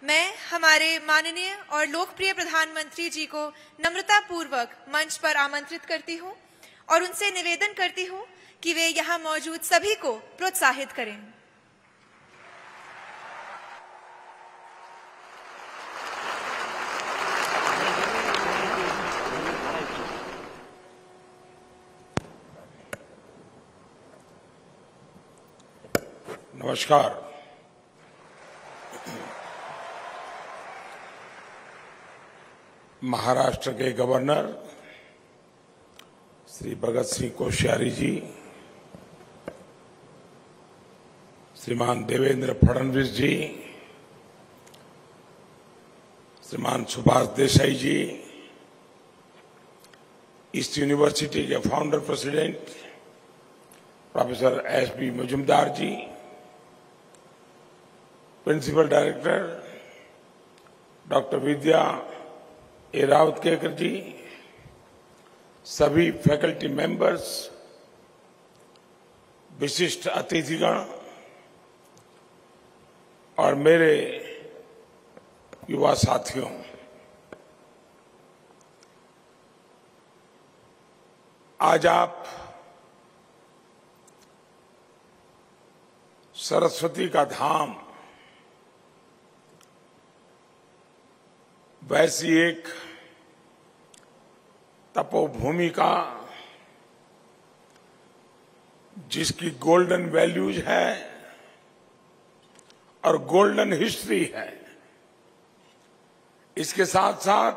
मैं हमारे माननीय और लोकप्रिय प्रधानमंत्री जी को नम्रता पूर्वक मंच पर आमंत्रित करती हूं और उनसे निवेदन करती हूं कि वे यहां मौजूद सभी को प्रोत्साहित करें। नमस्कार। महाराष्ट्र के गवर्नर श्री भगत सिंह कोश्यारी जी, श्रीमान देवेंद्र फडणवीस जी, श्रीमान सुभाष देसाई जी, ईस्ट यूनिवर्सिटी के founder president professor S B. Majumdar ji, principal director doctor Vidya A. Rawatkekar ji, सभी फैकल्टी मेंबर्स, विशिष्ट अतिथिगण और मेरे युवा साथियों, आज आप सरस्वती का धाम वैसी एक तपोभूमि का, जिसकी गोल्डन वैल्यूज है और गोल्डन हिस्ट्री है, इसके साथ साथ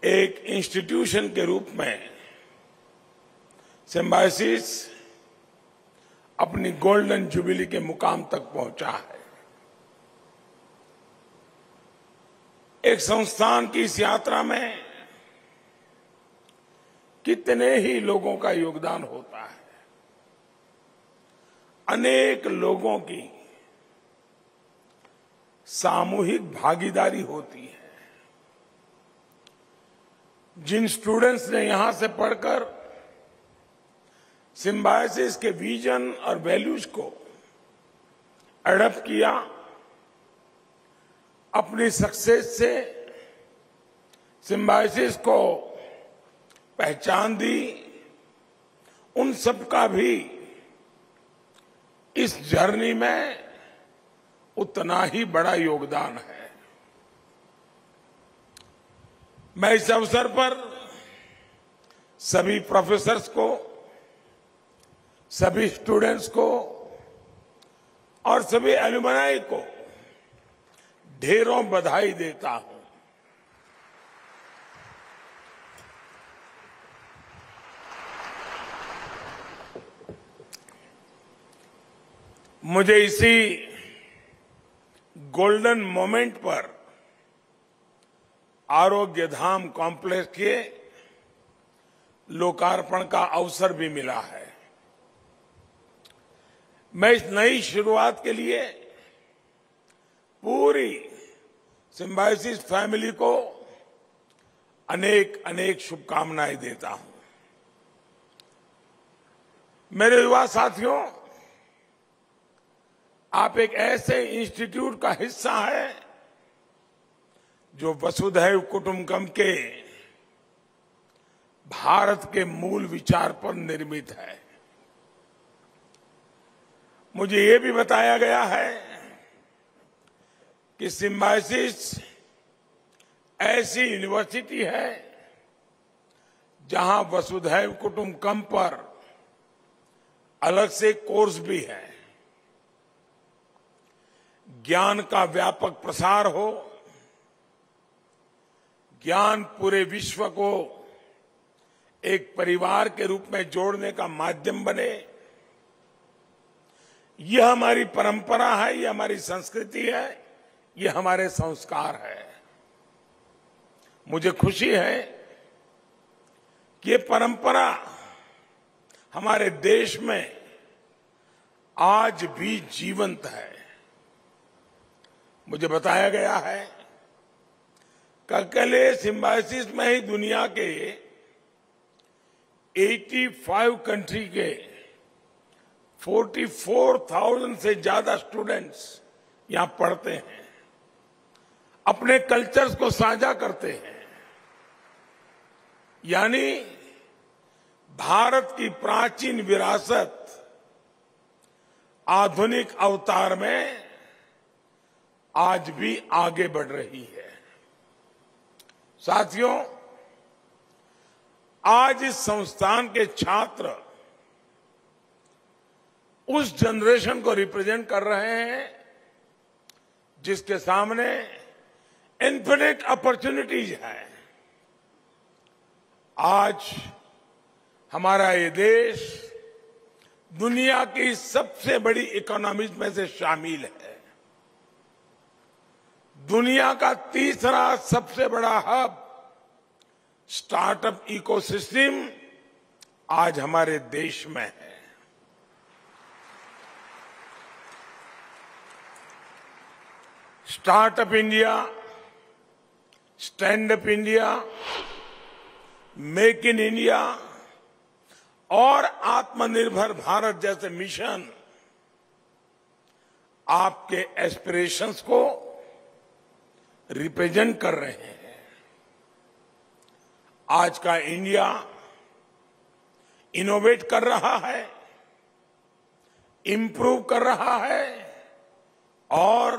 एक इंस्टीट्यूशन के रूप में सिम्बायोसिस अपनी गोल्डन जुबिली के मुकाम तक पहुंचा है। एक संस्थान की इस यात्रा में कितने ही लोगों का योगदान होता है, अनेक लोगों की सामूहिक भागीदारी होती है। जिन स्टूडेंट्स ने यहां से पढ़कर सिम्बायोसिस के विजन और वैल्यूज को एडॉप्ट किया, अपनी सक्सेस से सिम्बायोसिस को पहचान दी, उन सबका भी इस जर्नी में उतना ही बड़ा योगदान है। मैं इस अवसर पर सभी प्रोफेसर्स को, सभी स्टूडेंट्स को और सभी एलुमनाई को ढेरों बधाई देता हूं। मुझे इसी गोल्डन मोमेंट पर आरोग्य धाम कॉम्प्लेक्स के लोकार्पण का अवसर भी मिला है। मैं इस नई शुरुआत के लिए पूरी सिम्बायोसिस फैमिली को अनेक अनेक शुभकामनाएं देता हूं। मेरे युवा साथियों, आप एक ऐसे इंस्टीट्यूट का हिस्सा है जो वसुधैव कुटुंबकम के भारत के मूल विचार पर निर्मित है। मुझे ये भी बताया गया है कि सिम्बायोसिस ऐसी यूनिवर्सिटी है जहां वसुधैव कुटुंबकम पर अलग से कोर्स भी है। ज्ञान का व्यापक प्रसार हो, ज्ञान पूरे विश्व को एक परिवार के रूप में जोड़ने का माध्यम बने, यह हमारी परंपरा है, यह हमारी संस्कृति है, यह हमारे संस्कार है। मुझे खुशी है कि ये परंपरा हमारे देश में आज भी जीवंत है। मुझे बताया गया है कि अकेले सिम्बायोसिस में ही दुनिया के 85 कंट्री के 44,000 से ज्यादा स्टूडेंट्स यहां पढ़ते हैं, अपने कल्चर्स को साझा करते हैं। यानी भारत की प्राचीन विरासत आधुनिक अवतार में आज भी आगे बढ़ रही है। साथियों, आज इस संस्थान के छात्र उस जनरेशन को रिप्रेजेंट कर रहे हैं जिसके सामने इन्फिनिट अपॉर्चुनिटीज है। आज हमारा ये देश दुनिया की सबसे बड़ी इकोनॉमीज में से शामिल है। दुनिया का तीसरा सबसे बड़ा हब स्टार्टअप इकोसिस्टम आज हमारे देश में है। Startup India, stand up India, make in India और आत्मनिर्भर भारत जैसे मिशन आपके एस्पिरेशंस को रिप्रेजेंट कर रहे हैं। आज का इंडिया इनोवेट कर रहा है, इंप्रूव कर रहा है और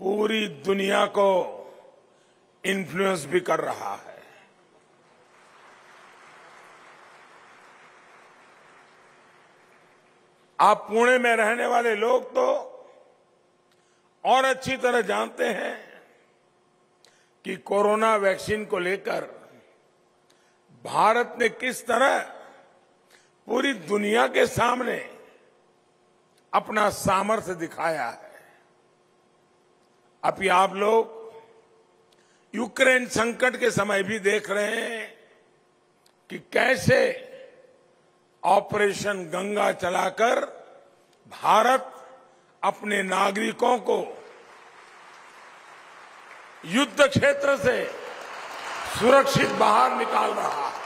पूरी दुनिया को इन्फ्लुएंस भी कर रहा है। आप पुणे में रहने वाले लोग तो और अच्छी तरह जानते हैं कि कोरोना वैक्सीन को लेकर भारत ने किस तरह पूरी दुनिया के सामने अपना सामर्थ्य दिखाया है। अभी आप लोग यूक्रेन संकट के समय भी देख रहे हैं कि कैसे ऑपरेशन गंगा चलाकर भारत अपने नागरिकों को युद्ध क्षेत्र से सुरक्षित बाहर निकाल रहा है।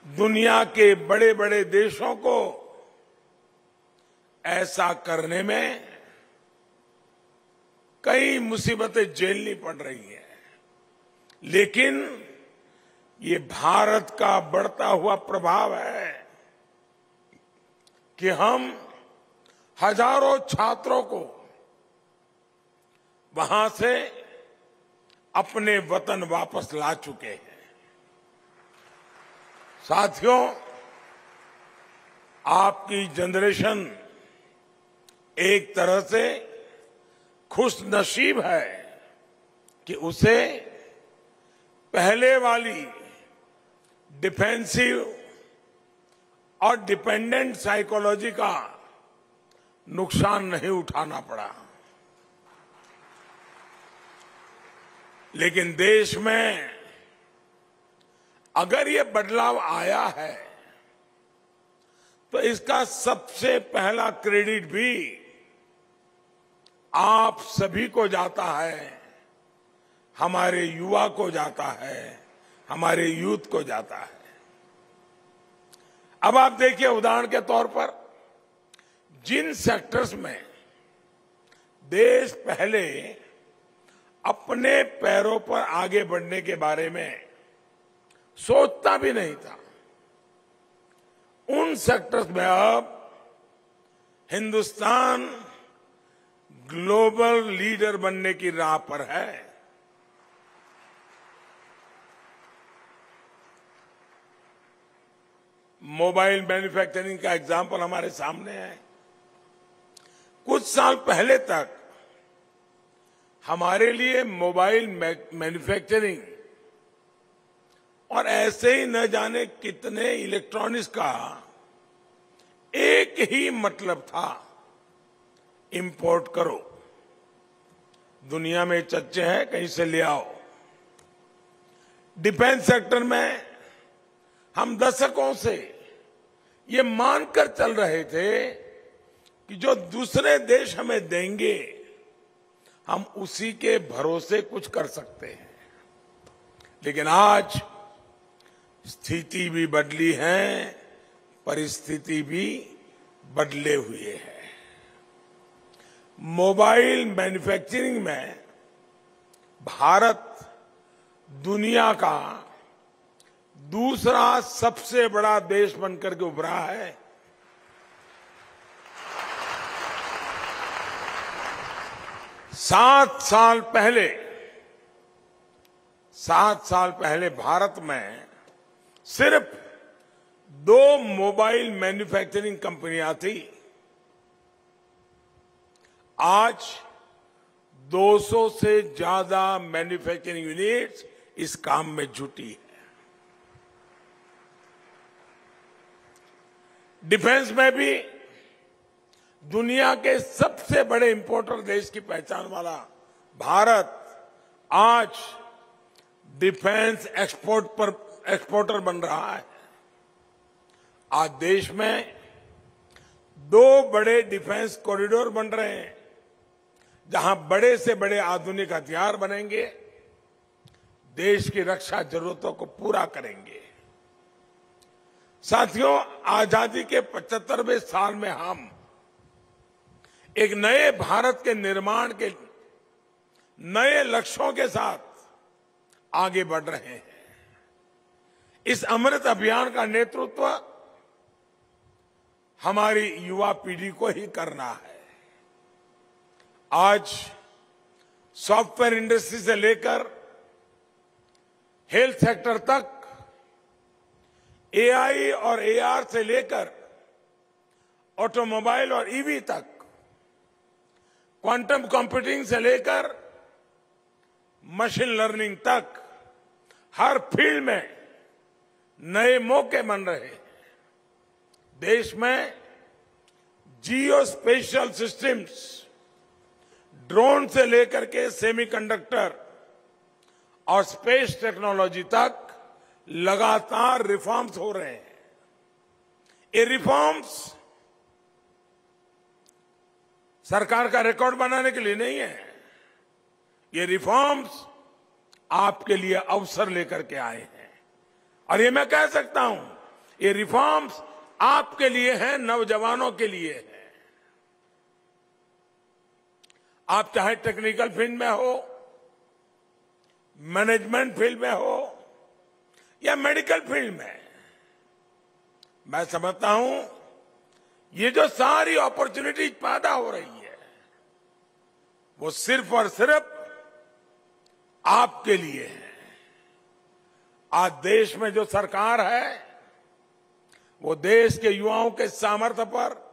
दुनिया के बड़े बड़े देशों को ऐसा करने में कई मुसीबतें झेलनी पड़ रही हैं, लेकिन ये भारत का बढ़ता हुआ प्रभाव है कि हम हजारों छात्रों को वहां से अपने वतन वापस ला चुके हैं। साथियों, आपकी जनरेशन एक तरह से खुश नसीब है कि उसे पहले वाली डिफेंसिव और डिपेंडेंट साइकोलॉजी का नुकसान नहीं उठाना पड़ा। लेकिन देश में अगर ये बदलाव आया है तो इसका सबसे पहला क्रेडिट भी आप सभी को जाता है, हमारे युवा को जाता है, हमारे यूथ को जाता है। अब आप देखिए, उदाहरण के तौर पर जिन सेक्टर्स में देश पहले अपने पैरों पर आगे बढ़ने के बारे में सोचता भी नहीं था, उन सेक्टर्स में अब हिंदुस्तान ग्लोबल लीडर बनने की राह पर है। मोबाइल मैन्युफैक्चरिंग का एग्जाम्पल हमारे सामने है। कुछ साल पहले तक हमारे लिए मोबाइल मैन्युफैक्चरिंग और ऐसे ही न जाने कितने इलेक्ट्रॉनिक्स का एक ही मतलब था, इंपोर्ट करो, दुनिया में चच्चे हैं कहीं से ले आओ। डिफेंस सेक्टर में हम दशकों से ये मानकर चल रहे थे कि जो दूसरे देश हमें देंगे हम उसी के भरोसे कुछ कर सकते हैं। लेकिन आज स्थिति भी बदली है, परिस्थिति भी बदले हुए है। मोबाइल मैन्युफैक्चरिंग में भारत दुनिया का दूसरा सबसे बड़ा देश बनकर के उभरा है। सात साल पहले भारत में सिर्फ 2 मोबाइल मैन्युफैक्चरिंग कंपनियां थी। आज 200 से ज्यादा मैन्युफैक्चरिंग यूनिट्स इस काम में जुटी है। डिफेंस में भी दुनिया के सबसे बड़े इंपोर्टर देश की पहचान वाला भारत आज डिफेंस एक्सपोर्टर बन रहा है। आज देश में 2 बड़े डिफेंस कॉरिडोर बन रहे हैं, जहां बड़े से बड़े आधुनिक हथियार बनेंगे, देश की रक्षा जरूरतों को पूरा करेंगे। साथियों, आजादी के 75वें साल में हम एक नए भारत के निर्माण के नए लक्ष्यों के साथ आगे बढ़ रहे हैं। इस अमृत अभियान का नेतृत्व हमारी युवा पीढ़ी को ही करना है। आज सॉफ्टवेयर इंडस्ट्री से लेकर हेल्थ सेक्टर तक, एआई और एआर से लेकर ऑटोमोबाइल और ईवी तक, क्वांटम कंप्यूटिंग से लेकर मशीन लर्निंग तक, हर फील्ड में नए मौके बन रहे हैं। देश में जियो स्पेशल सिस्टम्स, ड्रोन से लेकर के सेमीकंडक्टर और स्पेस टेक्नोलॉजी तक लगातार रिफॉर्म्स हो रहे हैं। ये रिफॉर्म्स सरकार का रिकॉर्ड बनाने के लिए नहीं है, ये रिफॉर्म्स आपके लिए अवसर लेकर के आए हैं। और ये मैं कह सकता हूं, ये रिफॉर्म्स आपके लिए हैं, नौजवानों के लिए है। आप चाहे टेक्निकल फील्ड में हो, मैनेजमेंट फील्ड में हो या मेडिकल फील्ड में, मैं समझता हूं ये जो सारी अपॉर्चुनिटीज पैदा हो रही है, वो सिर्फ और सिर्फ आपके लिए है। आज देश में जो सरकार है, वो देश के युवाओं के सामर्थ्य पर,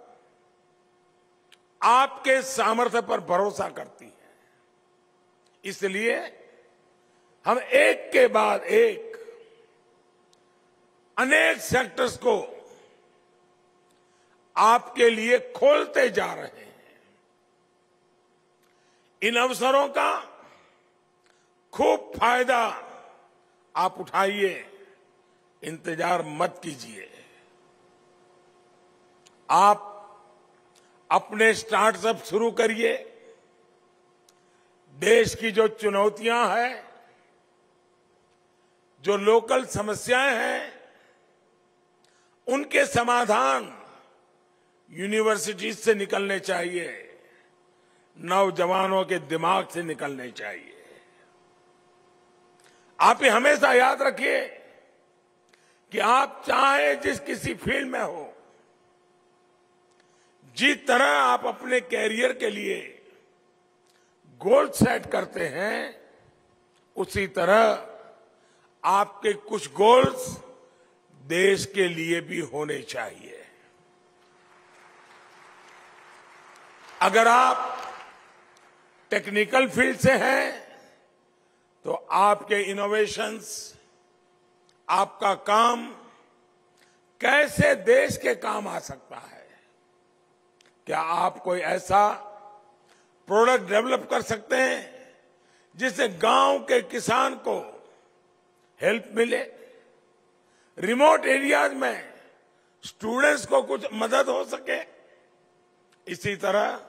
आपके सामर्थ्य पर भरोसा करती है। इसलिए हम एक के बाद एक अनेक सेक्टर्स को आपके लिए खोलते जा रहे हैं। इन अवसरों का खूब फायदा आप उठाइए, इंतजार मत कीजिए। आप अपने स्टार्टअप शुरू करिए। देश की जो चुनौतियां हैं, जो लोकल समस्याएं हैं, उनके समाधान यूनिवर्सिटीज से निकलने चाहिए, नौजवानों के दिमाग से निकलने चाहिए। आप ये हमेशा याद रखिए कि आप चाहे जिस किसी फील्ड में हो, जिस तरह आप अपने कैरियर के लिए गोल सेट करते हैं, उसी तरह आपके कुछ गोल्स देश के लिए भी होने चाहिए। अगर आप टेक्निकल फील्ड से हैं, तो आपके इनोवेशंस, आपका काम कैसे देश के काम आ सकता है। क्या आप कोई ऐसा प्रोडक्ट डेवलप कर सकते हैं जिससे गांव के किसान को हेल्प मिले, रिमोट एरियाज में स्टूडेंट्स को कुछ मदद हो सके। इसी तरह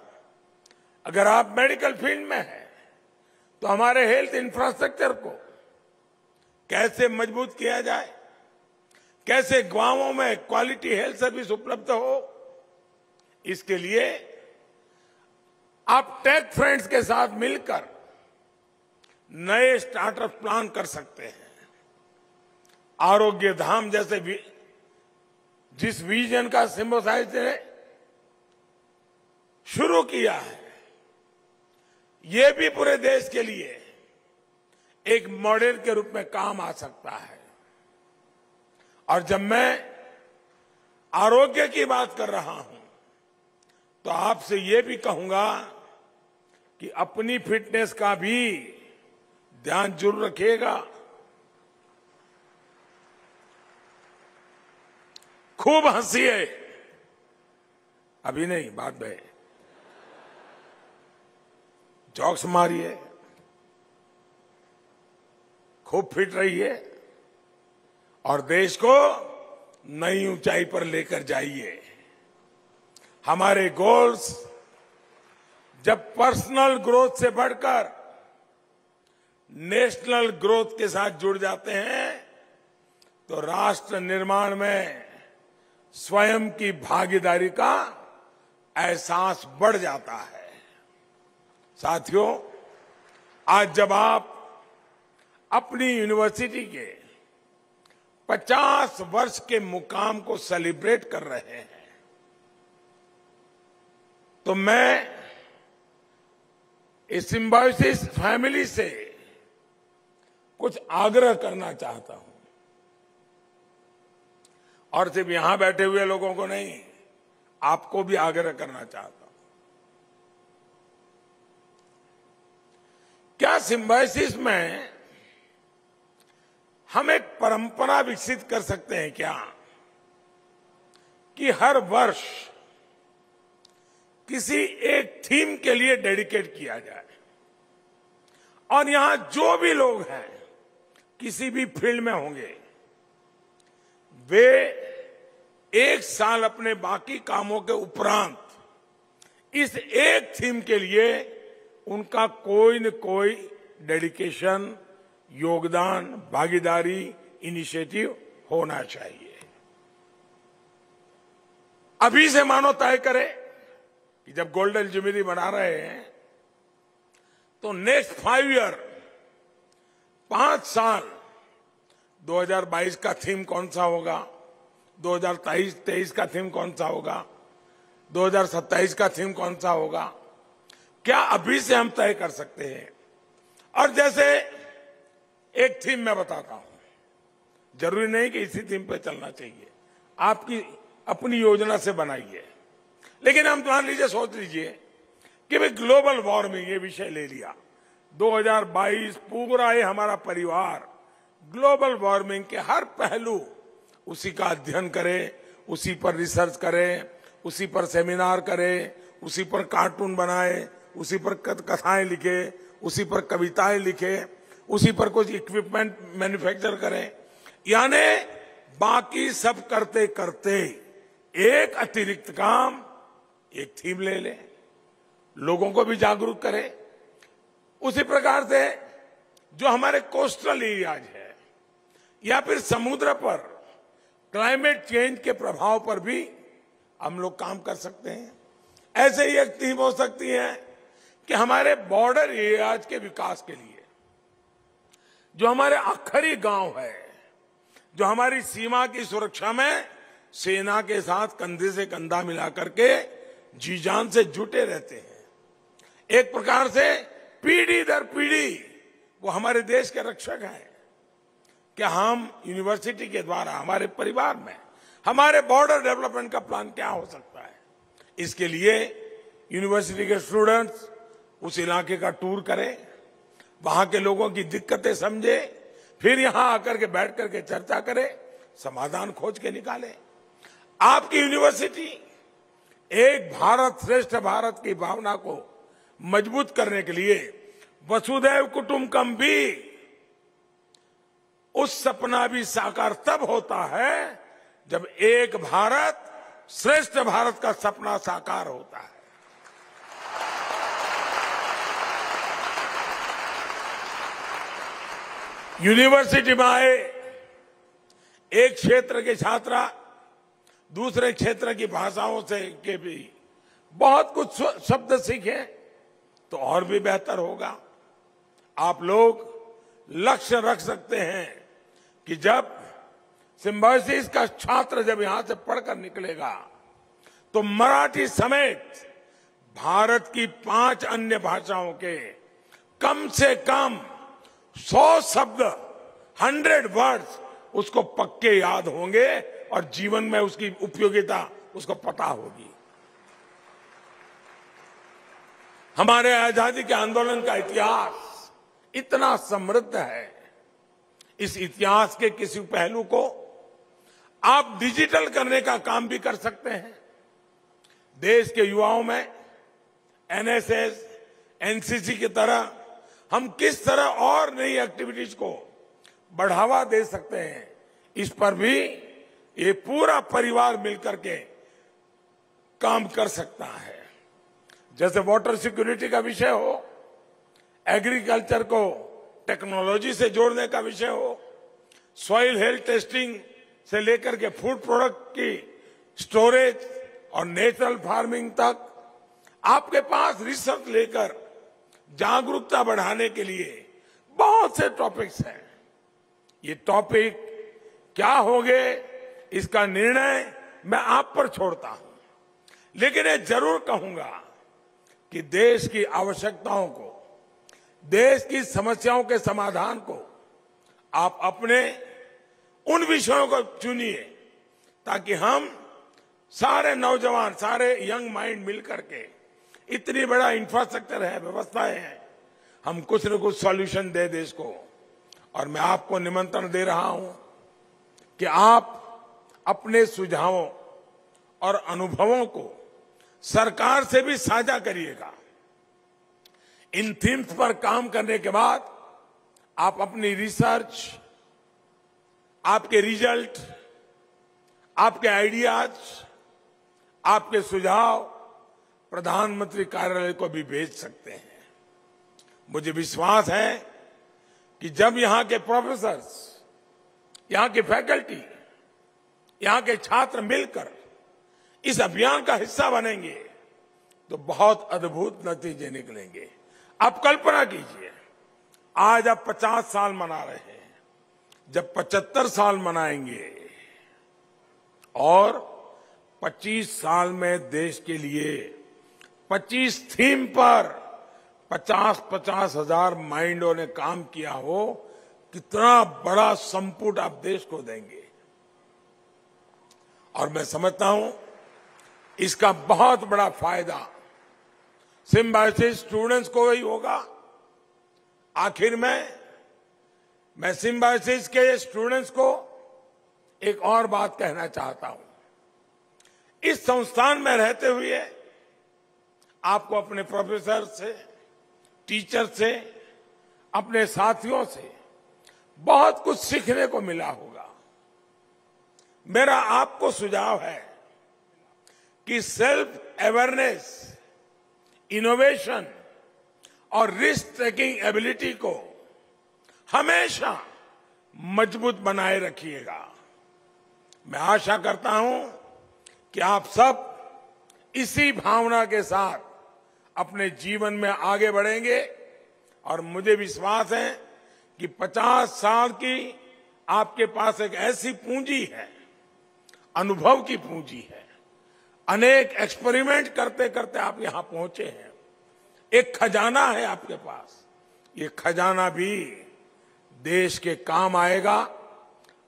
अगर आप मेडिकल फील्ड में हैं, तो हमारे हेल्थ इंफ्रास्ट्रक्चर को कैसे मजबूत किया जाए, कैसे गांवों में क्वालिटी हेल्थ सर्विस उपलब्ध हो, इसके लिए आप टेक फ्रेंड्स के साथ मिलकर नए स्टार्टअप प्लान कर सकते हैं। आरोग्य धाम जैसे जिस विजन का सिम्बोसाइज ने शुरू किया है, ये भी पूरे देश के लिए एक मॉडल के रूप में काम आ सकता है। और जब मैं आरोग्य की बात कर रहा हूं तो आपसे ये भी कहूंगा कि अपनी फिटनेस का भी ध्यान जरूर रखिएगा। खूब हंसिए, अभी नहीं, बाद में जॉक्स मारिए, खूब फिट रहिए और देश को नई ऊंचाई पर लेकर जाइए। हमारे गोल्स जब पर्सनल ग्रोथ से बढ़कर नेशनल ग्रोथ के साथ जुड़ जाते हैं तो राष्ट्र निर्माण में स्वयं की भागीदारी का एहसास बढ़ जाता है। साथियों, आज जब आप अपनी यूनिवर्सिटी के 50 वर्ष के मुकाम को सेलिब्रेट कर रहे हैं तो मैं इस सिम्बायोसिस फैमिली से कुछ आग्रह करना चाहता हूं, और सिर्फ यहां बैठे हुए लोगों को नहीं, आपको भी आग्रह करना चाहता हूं। क्या सिम्बायोसिस में हम एक परंपरा विकसित कर सकते हैं क्या कि हर वर्ष किसी एक थीम के लिए डेडिकेट किया जाए और यहां जो भी लोग हैं किसी भी फील्ड में होंगे वे एक साल अपने बाकी कामों के उपरांत इस एक थीम के लिए उनका कोई न कोई डेडिकेशन, योगदान, भागीदारी, इनिशिएटिव होना चाहिए। अभी से मानो तय करें कि जब गोल्डन जुबली मना रहे हैं तो नेक्स्ट 5 ईयर, 5 साल 2022 का थीम कौन सा होगा, 2023 का थीम कौन सा होगा, 2027 का थीम कौन सा होगा, क्या अभी से हम तय कर सकते हैं। और जैसे एक थीम मैं बताता हूं, जरूरी नहीं कि इसी थीम पे चलना चाहिए, आपकी अपनी योजना से बनाइए। लेकिन हम मान लीजिए, सोच लीजिए कि भाई ग्लोबल वार्मिंग ये विषय ले लिया, 2022 पूरा ये हमारा परिवार ग्लोबल वार्मिंग के हर पहलू उसी का अध्ययन करे, उसी पर रिसर्च करे, उसी पर सेमिनार करे, उसी पर कार्टून बनाए, उसी पर कथाएं लिखे, उसी पर कविताएं लिखे, उसी पर कुछ इक्विपमेंट मैन्युफैक्चर करें। यानी बाकी सब करते करते एक अतिरिक्त काम, एक थीम ले ले, लोगों को भी जागरूक करे। उसी प्रकार से जो हमारे कोस्टल एरियाज है या फिर समुद्र पर क्लाइमेट चेंज के प्रभाव पर भी हम लोग काम कर सकते हैं। ऐसे ही एक थीम हो सकती है कि हमारे बॉर्डर एरियाज के विकास के लिए, जो हमारे आखिरी गांव है, जो हमारी सीमा की सुरक्षा में सेना के साथ कंधे से कंधा मिला करके जी जान से जुटे रहते हैं, एक प्रकार से पीढ़ी दर पीढ़ी वो हमारे देश के रक्षक हैं। क्या हम यूनिवर्सिटी के द्वारा हमारे परिवार में हमारे बॉर्डर डेवलपमेंट का प्लान क्या हो सकता है, इसके लिए यूनिवर्सिटी के स्टूडेंट्स उस इलाके का टूर करें, वहां के लोगों की दिक्कतें समझे, फिर यहां आकर के बैठ करके चर्चा करें, समाधान खोज के निकाले। आपकी यूनिवर्सिटी एक भारत श्रेष्ठ भारत की भावना को मजबूत करने के लिए वसुधैव कुटुंबकम भी, उस सपना भी साकार तब होता है जब एक भारत श्रेष्ठ भारत का सपना साकार होता है। यूनिवर्सिटी में आए एक क्षेत्र के छात्रा दूसरे क्षेत्र की भाषाओं से के भी बहुत कुछ शब्द सीखे, तो और भी बेहतर होगा। आप लोग लक्ष्य रख सकते हैं कि जब सिम्बायोसिस का छात्र जब यहां से पढ़कर निकलेगा तो मराठी समेत भारत की 5 अन्य भाषाओं के कम से कम 100 शब्द 100 वर्ड्स उसको पक्के याद होंगे और जीवन में उसकी उपयोगिता उसको पता होगी। हमारे आजादी के आंदोलन का इतिहास इतना समृद्ध है। इस इतिहास के किसी पहलू को आप डिजिटल करने का काम भी कर सकते हैं। देश के युवाओं में एनएसएस, एनसीसी की तरह हम किस तरह और नई एक्टिविटीज को बढ़ावा दे सकते हैं, इस पर भी ये पूरा परिवार मिलकर के काम कर सकता है। जैसे वाटर सिक्योरिटी का विषय हो, एग्रीकल्चर को टेक्नोलॉजी से जोड़ने का विषय हो, सॉइल हेल्थ टेस्टिंग से लेकर के फूड प्रोडक्ट की स्टोरेज और नेचुरल फार्मिंग तक, आपके पास रिसर्च लेकर जागरूकता बढ़ाने के लिए बहुत से टॉपिक्स हैं। ये टॉपिक क्या होंगे इसका निर्णय मैं आप पर छोड़ता हूं, लेकिन ये जरूर कहूंगा कि देश की आवश्यकताओं को, देश की समस्याओं के समाधान को आप अपने उन विषयों को चुनिए ताकि हम सारे नौजवान, सारे यंग माइंड मिलकर के, इतनी बड़ा इंफ्रास्ट्रक्चर है, व्यवस्थाएं हैं, हम कुछ न कुछ सॉल्यूशन दे देश को। और मैं आपको निमंत्रण दे रहा हूं कि आप अपने सुझावों और अनुभवों को सरकार से भी साझा करिएगा। इन थीम्स पर काम करने के बाद आप अपनी रिसर्च, आपके रिजल्ट, आपके आइडियाज, आपके सुझाव प्रधानमंत्री कार्यालय को भी भेज सकते हैं। मुझे विश्वास है कि जब यहां के प्रोफेसर्स, यहां की फैकल्टी, यहां के छात्र मिलकर इस अभियान का हिस्सा बनेंगे तो बहुत अद्भुत नतीजे निकलेंगे। आप कल्पना कीजिए, आज आप 50 साल मना रहे हैं, जब 75 साल मनाएंगे और 25 साल में देश के लिए 25 थीम पर 50-50 हजार माइंडों ने काम किया हो, कितना बड़ा संपुट आप देश को देंगे। और मैं समझता हूं इसका बहुत बड़ा फायदा सिम्बायोसिस स्टूडेंट्स को ही होगा। आखिर में मैं सिम्बायोसिस के स्टूडेंट्स को एक और बात कहना चाहता हूं। इस संस्थान में रहते हुए आपको अपने प्रोफेसर से, टीचर से, अपने साथियों से बहुत कुछ सीखने को मिला होगा। मेरा आपको सुझाव है कि सेल्फ अवेयरनेस, इनोवेशन और रिस्क टेकिंग एबिलिटी को हमेशा मजबूत बनाए रखिएगा। मैं आशा करता हूं कि आप सब इसी भावना के साथ अपने जीवन में आगे बढ़ेंगे और मुझे विश्वास है कि 50 साल की आपके पास एक ऐसी पूंजी है, अनुभव की पूंजी है। अनेक एक्सपेरिमेंट करते करते आप यहां पहुंचे हैं। एक खजाना है आपके पास, ये खजाना भी देश के काम आएगा।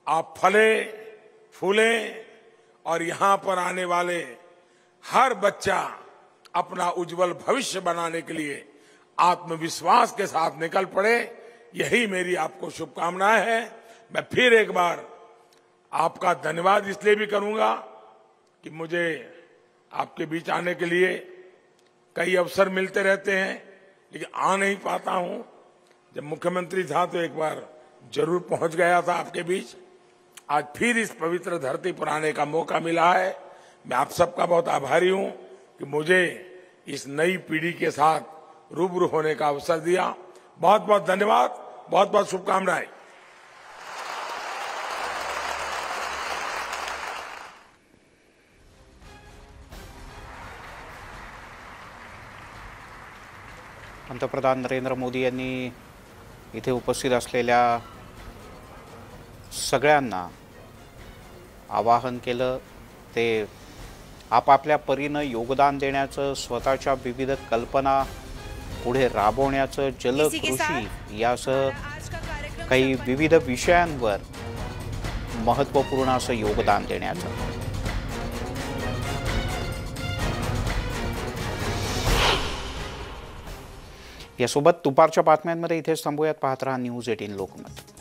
आप फले फूले और यहां पर आने वाले हर बच्चा अपना उज्जवल भविष्य बनाने के लिए आत्मविश्वास के साथ निकल पड़े, यही मेरी आपको शुभकामनाएं है। मैं फिर एक बार आपका धन्यवाद इसलिए भी करूंगा कि मुझे आपके बीच आने के लिए कई अवसर मिलते रहते हैं, लेकिन आ नहीं पाता हूं। जब मुख्यमंत्री था तो एक बार जरूर पहुंच गया था आपके बीच। आज फिर इस पवित्र धरती पर आने का मौका मिला है। मैं आप सबका बहुत आभारी हूं कि मुझे इस नई पीढ़ी के साथ रूबरू होने का अवसर दिया। बहुत बहुत धन्यवाद, बहुत बहुत शुभकामनाएं। पंतप्रधान नरेंद्र मोदी यांनी इथे उपस्थित असलेल्या सगळ्यांना आवाहन केलं ते आपापल्या परीनं योगदान देण्याचं, स्वतःच्या विविध कल्पना पुढे राबवण्याचं, जलकृषी यासह आज का कार्यक्रम काही विविध विषयांवर महत्त्वपूर्ण असं योगदान देण्याचं. यासोबत दुपारच्या बातम्यांमध्ये इथेच थांबूयात. पाहत रहा न्यूज 18 लोकमत.